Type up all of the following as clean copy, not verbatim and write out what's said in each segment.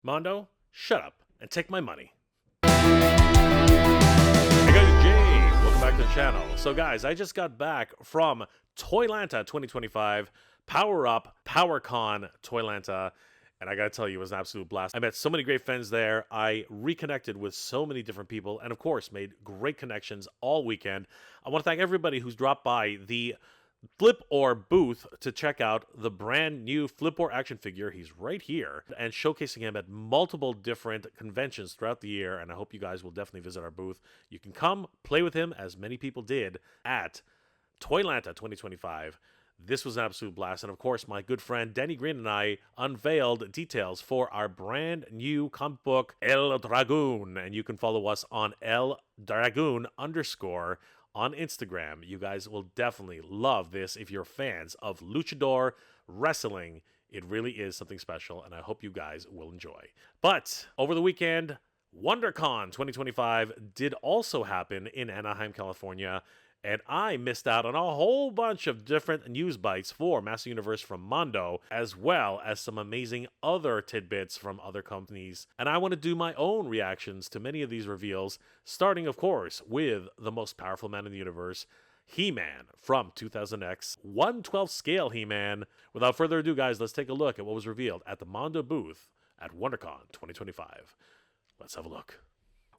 Mondo, shut up and take my money. Hey guys, Jay. Welcome back to the channel. So guys, I just got back from Toylanta 2025, Power Up, PowerCon Toylanta, and I gotta tell you, it was an absolute blast. I met so many great friends there. I reconnected with so many different people, and of course, made great connections all weekend. I want to thank everybody who's dropped by the Flip-Or booth to check out the brand new Flip-Or action figure. He's right here, and showcasing him at multiple different conventions throughout the year, and I hope you guys will definitely visit our booth. You can come play with him, as many people did, at Toylanta 2025. This was an absolute blast, and of course, my good friend Danny Green and I unveiled details for our brand new comic book, El Dragoon, and you can follow us on El Dragoon _ on Instagram. You guys will definitely love this if you're fans of luchador wrestling. It really is something special, and I hope you guys will enjoy. But over the weekend, WonderCon 2025 did also happen in Anaheim, California, and I missed out on a whole bunch of different news bites for Master Universe from Mondo, as well as some amazing other tidbits from other companies. And I want to do my own reactions to many of these reveals, starting, of course, with the most powerful man in the universe, He-Man from 2000X, 1/12 scale He-Man. Without further ado, guys, let's take a look at what was revealed at the Mondo booth at WonderCon 2025. Let's have a look.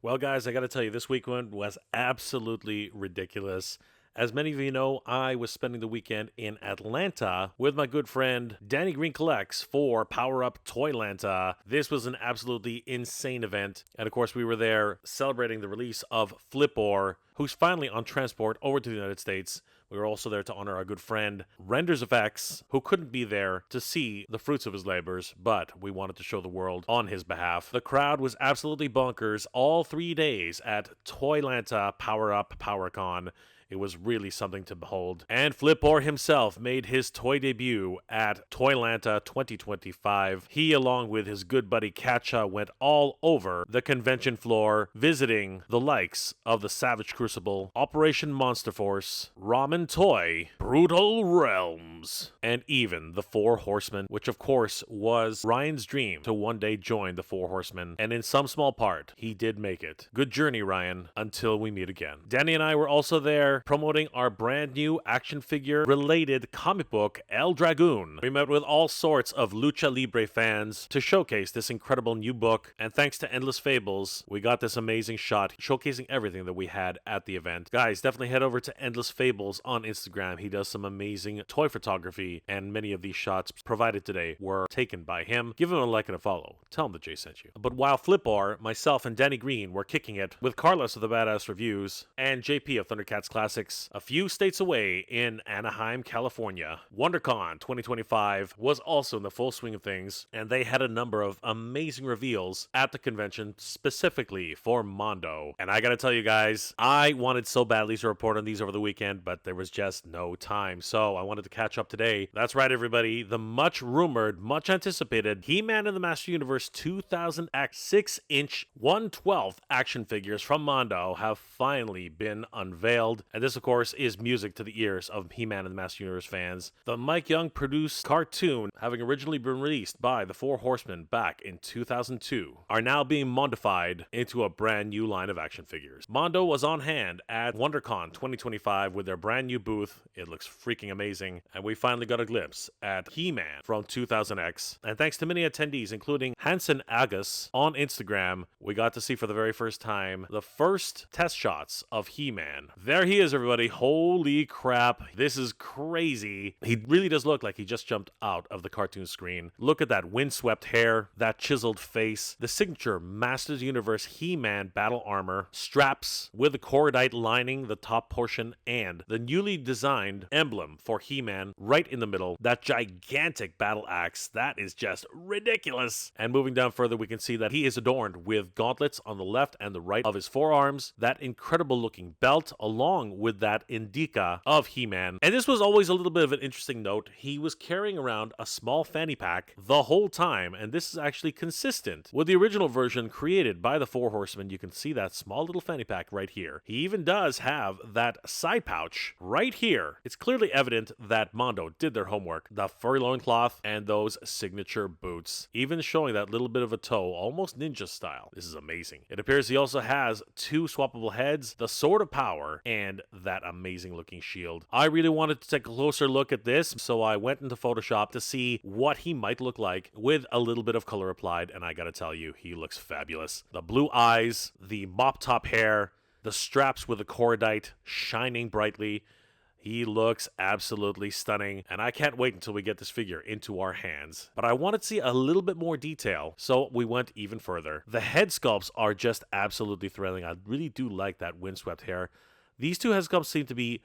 Well, guys, I got to tell you, this weekend was absolutely ridiculous. As many of you know, I was spending the weekend in Atlanta with my good friend Danny Green Collects for Power Up Toylanta. This was an absolutely insane event. And of course, we were there celebrating the release of Flip-Or, who's finally on transport over to the United States. We were also there to honor our good friend Renders Effects, who couldn't be there to see the fruits of his labors, but we wanted to show the world on his behalf. The crowd was absolutely bonkers all 3 days at Toylanta Power Up PowerCon. It was really something to behold. And Flip-Or himself made his toy debut at Toylanta 2025. He, along with his good buddy Katcha, went all over the convention floor, visiting the likes of the Savage Crucible, Operation Monster Force, Ramen Toy, Brutal Realms, and even the Four Horsemen, which of course was Ryan's dream to one day join the Four Horsemen. And in some small part, he did make it. Good journey, Ryan, until we meet again. Danny and I were also there promoting our brand new action figure related comic book, El Dragoon. We met with all sorts of Lucha Libre fans to showcase this incredible new book, and thanks to Endless Fables, we got this amazing shot showcasing everything that we had at the event. Guys, definitely head over to Endless Fables on Instagram. He does some amazing toy photography, and many of these shots provided today were taken by him. Give him a like and a follow. Tell him that Jay sent you. But while Flip-Or, myself, and Danny Green were kicking it with Carlos of the Badass Reviews and JP of Thundercats Classics, a few states away in Anaheim, California, WonderCon 2025 was also in the full swing of things, and they had a number of amazing reveals at the convention specifically for Mondo. And I gotta tell you guys, I wanted so badly to report on these over the weekend, but there was just no time, so I wanted to catch up today. That's right, everybody, the much rumored, much anticipated He-Man in the Master Universe 2000X 6-inch 1/12 action figures from Mondo have finally been unveiled. And this, of course, is music to the ears of He-Man and the Master Universe fans. The Mike Young produced cartoon, having originally been released by the Four Horsemen back in 2002, are now being modified into a brand new line of action figures. Mondo was on hand at WonderCon 2025 with their brand new booth. It looks freaking amazing, and we finally got a glimpse at He-Man from 2000X. And thanks to many attendees, including Hansen Agus on Instagram, we got to see for the very first time the first test shots of He-Man. There he is, everybody. Holy crap. This is crazy. He really does look like he just jumped out of the cartoon screen. Look at that windswept hair, that chiseled face, the signature Masters Universe He-Man battle armor, straps with the cordite lining the top portion, and the newly designed emblem for He-Man right in the middle. That gigantic battle axe, that is just ridiculous. And moving down further, we can see that he is adorned with gauntlets on the left and the right of his forearms, that incredible looking belt along along with that indica of He-Man. And this was always a little bit of an interesting note. He was carrying around a small fanny pack the whole time, and this is actually consistent with the original version created by the Four Horsemen. You can see that small little fanny pack right here. He even does have that side pouch right here. It's clearly evident that Mondo did their homework. The furry loincloth and those signature boots, even showing that little bit of a toe, almost ninja style. This is amazing. It appears he also has two swappable heads, the Sword of Power, and that amazing looking shield. I really wanted to take a closer look at this, so I went into Photoshop to see what he might look like with a little bit of color applied, and I gotta tell you, he looks fabulous. The blue eyes, the mop top hair, the straps with the cordite shining brightly. He looks absolutely stunning, and I can't wait until we get this figure into our hands. But I wanted to see a little bit more detail, so we went even further. The head sculpts are just absolutely thrilling. I really do like that windswept hair. These two head sculpts seem to be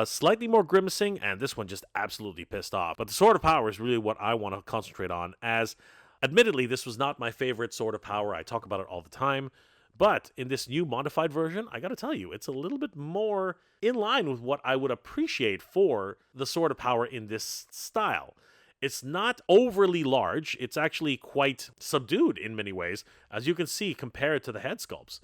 slightly more grimacing, and this one just absolutely pissed off. But the Sword of Power is really what I want to concentrate on, as admittedly, this was not my favorite Sword of Power. I talk about it all the time. But in this new modified version, I gotta tell you, it's a little bit more in line with what I would appreciate for the Sword of Power in this style. It's not overly large, it's actually quite subdued in many ways, as you can see compared to the head sculpts.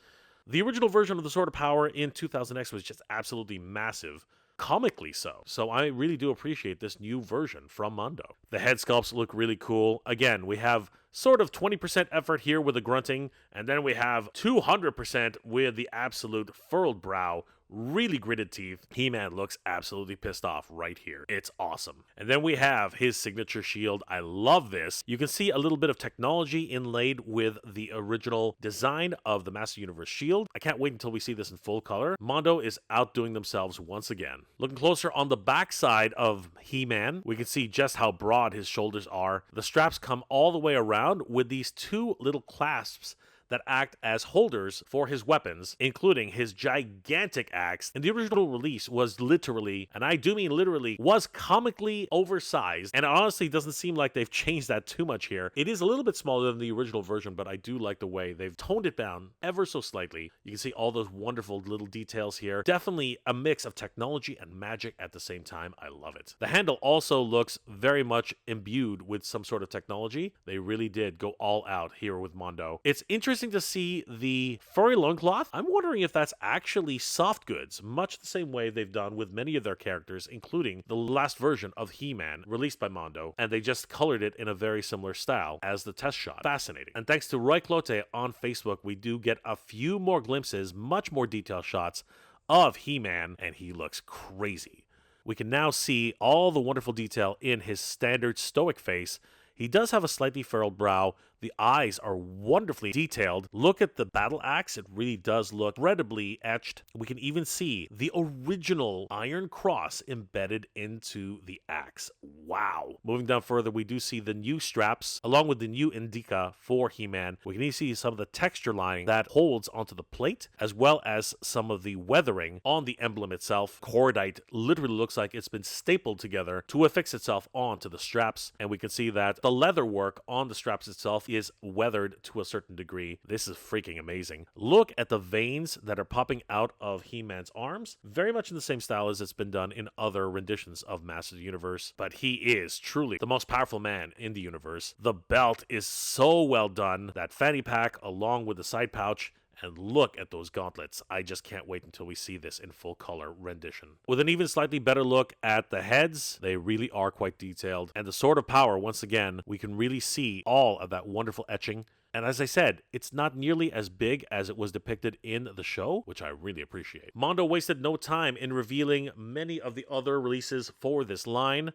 The original version of the Sword of Power in 2000X was just absolutely massive. Comically so. So I really do appreciate this new version from Mondo. The head sculpts look really cool. Again, we have sort of 20% effort here with the grunting, and then we have 200% with the absolute furrowed brow, really gritted teeth. He-Man looks absolutely pissed off right here. It's awesome. And then we have his signature shield. I love this. You can see a little bit of technology inlaid with the original design of the Master Universe shield. I can't wait until we see this in full color. Mondo is outdoing themselves once again. Looking closer on the back side of He-Man, we can see just how broad his shoulders are. The straps come all the way around with these two little clasps that act as holders for his weapons, including his gigantic axe. And the original release was literally, and I do mean literally, was comically oversized. And it honestly doesn't seem like they've changed that too much here. It is a little bit smaller than the original version, but I do like the way they've toned it down ever so slightly. You can see all those wonderful little details here. Definitely a mix of technology and magic at the same time. I love it. The handle also looks very much imbued with some sort of technology. They really did go all out here with Mondo. It's interesting to see the furry loincloth. I'm wondering if that's actually soft goods, much the same way they've done with many of their characters, including the last version of He-Man released by Mondo, and they just colored it in a very similar style as the test shot. Fascinating. And thanks to Roy Clote on Facebook, we do get a few more glimpses, much more detailed shots of He-Man, and he looks crazy. We can now see all the wonderful detail in his standard stoic face. He does have a slightly furrowed brow. The eyes are wonderfully detailed. Look at the battle axe. It really does look incredibly etched. We can even see the original iron cross embedded into the axe. Wow. Moving down further, we do see the new straps along with the new indica for He-Man. We can even see some of the texture lining that holds onto the plate, as well as some of the weathering on the emblem itself. Cordite literally looks like it's been stapled together to affix itself onto the straps, and we can see that the leather work on the straps itself is weathered to a certain degree. This is freaking amazing. Look at the veins that are popping out of He-Man's arms. Very much in the same style as it's been done in other renditions of Masters of the Universe. But he is truly the most powerful man in the universe. The belt is so well done. That fanny pack along with the side pouch. And look at those gauntlets. I just can't wait until we see this in full color rendition. With an even slightly better look at the heads, they really are quite detailed. And the Sword of Power, once again, we can really see all of that wonderful etching. And as I said, it's not nearly as big as it was depicted in the show, which I really appreciate. Mondo wasted no time in revealing many of the other releases for this line.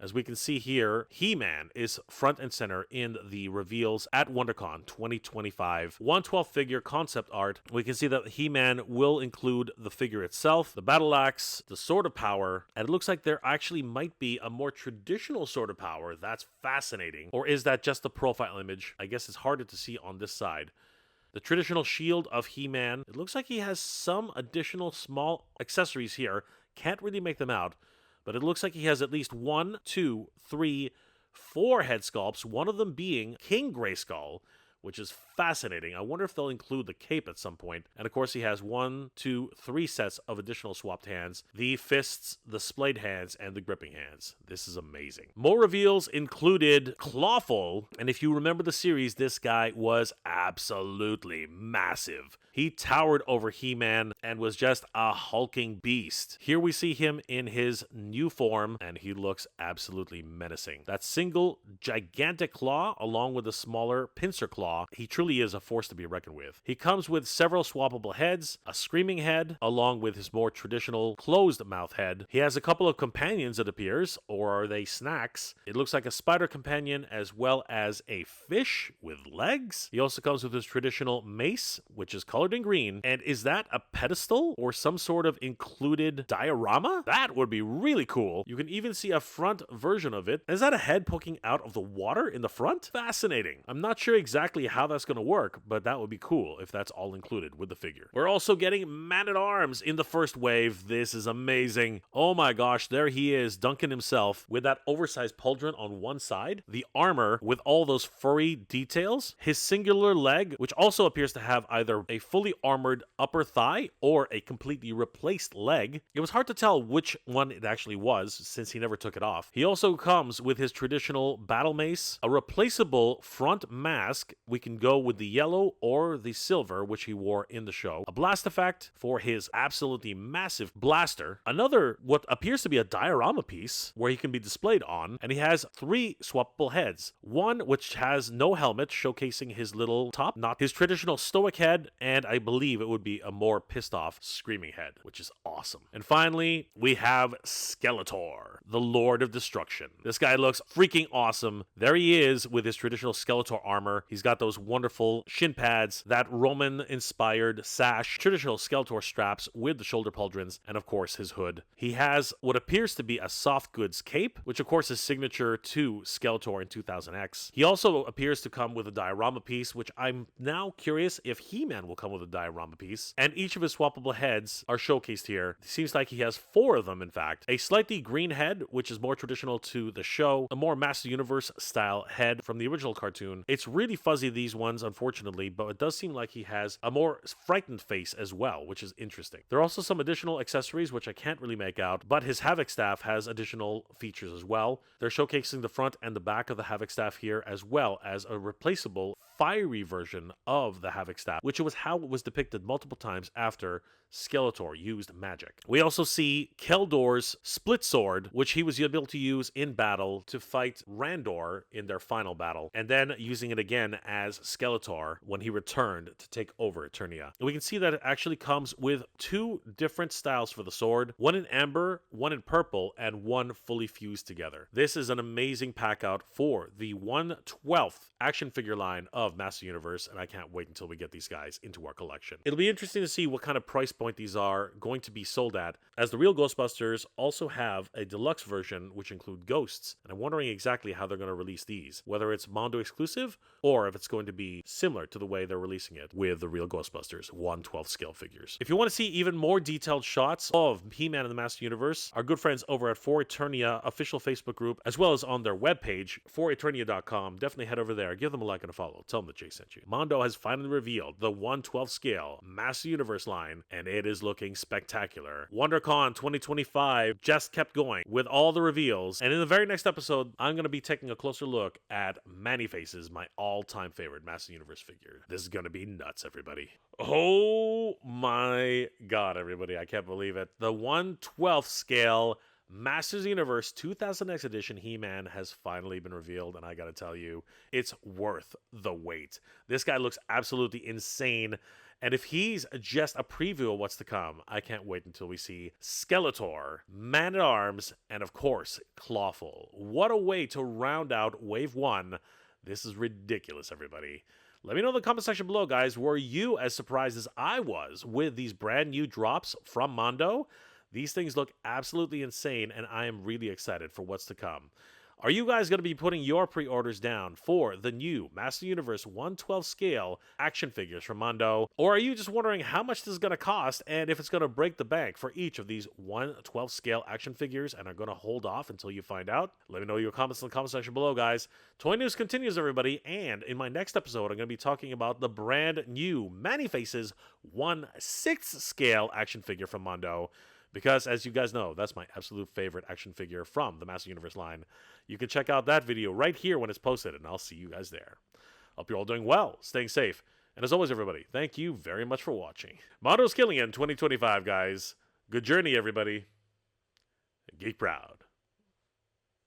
As we can see here, He-Man is front and center in the reveals at WonderCon 2025. 1/12 figure concept art. We can see that He-Man will include the figure itself, the battle axe, the Sword of Power, and it looks like there actually might be a more traditional Sword of Power. That's fascinating. Or is that just the profile image? I guess it's harder to see on this side. The traditional shield of He-Man. It looks like he has some additional small accessories here. Can't really make them out. But it looks like he has at least 1, 2, 3, 4 head sculpts, one of them being King Grayskull, which is fascinating. I wonder if they'll include the cape at some point. And of course, he has 1, 2, 3 sets of additional swapped hands: the fists, the splayed hands, and the gripping hands. This is amazing. More reveals included Clawful, and if you remember the series, this guy was absolutely massive. He towered over He-Man and was just a hulking beast. Here we see him in his new form, and he looks absolutely menacing. That single gigantic claw, along with the smaller pincer claw, he truly is a force to be reckoned with. He comes with several swappable heads, a screaming head, along with his more traditional closed mouth head. He has a couple of companions, it appears, or are they snacks? It looks like a spider companion as well as a fish with legs. He also comes with his traditional mace, which is colored in green. And is that a pedestal or some sort of included diorama? That would be really cool. You can even see a front version of it. Is that a head poking out of the water in the front? Fascinating. I'm not sure exactly how that's going to work, but that would be cool if that's all included with the figure. We're also getting Man-at-Arms in the first wave. This is amazing. Oh my gosh, there he is, Duncan himself, with that oversized pauldron on one side, the armor with all those furry details, his singular leg, which also appears to have either a fully armored upper thigh or a completely replaced leg. It was hard to tell which one it actually was since he never took it off. He also comes with his traditional battle mace, a replaceable front mask. We can go with the yellow or the silver, which he wore in the show, a blast effect for his absolutely massive blaster, another what appears to be a diorama piece where he can be displayed on, and he has 3 swappable heads. One which has no helmet, showcasing his little top knot, his traditional stoic head, and I believe it would be a more pissed off screaming head, which is awesome. And finally, we have Skeletor, the Lord of Destruction. This guy looks freaking awesome. There he is with his traditional Skeletor armor. He's got those wonderful shin pads, that Roman-inspired sash, traditional Skeletor straps with the shoulder pauldrons, and of course his hood. He has what appears to be a soft goods cape, which of course is signature to Skeletor in 2000X. He also appears to come with a diorama piece, which I'm now curious if He-Man will come with a diorama piece. And each of his swappable heads are showcased here. It seems like he has 4 of them, in fact. A slightly green head, which is more traditional to the show, a more Master Universe style head from the original cartoon. It's really fuzzy, these ones, unfortunately, but it does seem like he has a more frightened face as well, which is interesting. There are also some additional accessories, which I can't really make out, but his Havoc Staff has additional features as well. They're showcasing the front and the back of the Havoc Staff here, as well as a replaceable fiery version of the Havoc Staff, which was how it was depicted multiple times after Skeletor used magic. We also see Keldor's split sword, which he was able to use in battle to fight Randor in their final battle, and then using it again as Skeletor when he returned to take over Eternia. And we can see that it actually comes with 2 different styles for the sword, one in amber, one in purple, and one fully fused together. This is an amazing pack out for the 1/12 action figure line of Master Universe, and I can't wait until we get these guys into our collection. It'll be interesting to see what kind of price point these are going to be sold at, as the real Ghostbusters also have a deluxe version which include ghosts, and I'm wondering exactly how they're going to release these, whether it's Mondo exclusive or if it's going to be similar to the way they're releasing it with the real Ghostbusters 1/12 scale figures. If you want to see even more detailed shots of He-Man and the Master Universe, our good friends over at For Eternia official Facebook group, as well as on their webpage, foreternia.com, definitely head over there, give them a like and a follow, tell them that Jay sent you. Mondo has finally revealed the 1/12 scale Master Universe line, and it is looking spectacular. WonderCon 2025 just kept going with all the reveals, and in the very next episode, I'm going to be taking a closer look at Man-E-Faces, my all-time favorite Master Universe figure. This is going to be nuts, everybody. Oh my god, everybody, I can't believe it. The 1/12 scale Masters Universe 2000X edition He-Man has finally been revealed, and I gotta tell you, it's worth the wait. This guy looks absolutely insane, and if he's just a preview of what's to come, I can't wait until we see Skeletor, Man-at-Arms, and of course, Clawful. What a way to round out Wave 1. This is ridiculous, everybody. Let me know in the comment section below, guys. Were you as surprised as I was with these brand new drops from Mondo? These things look absolutely insane, and I am really excited for what's to come. Are you guys going to be putting your pre-orders down for the new Master Universe 1/12 scale action figures from Mondo? Or are you just wondering how much this is going to cost and if it's going to break the bank for each of these 1/12 scale action figures and are going to hold off until you find out? Let me know your comments in the comment section below, guys. Toy news continues, everybody, and in my next episode, I'm going to be talking about the brand new Man-E-Faces 1/6 scale action figure from Mondo. Because, as you guys know, that's my absolute favorite action figure from the Master Universe line. You can check out that video right here when it's posted, and I'll see you guys there. Hope you're all doing well, staying safe, and as always, everybody, thank you very much for watching. Mondo's killing it in 2025, guys. Good journey, everybody. Geek proud.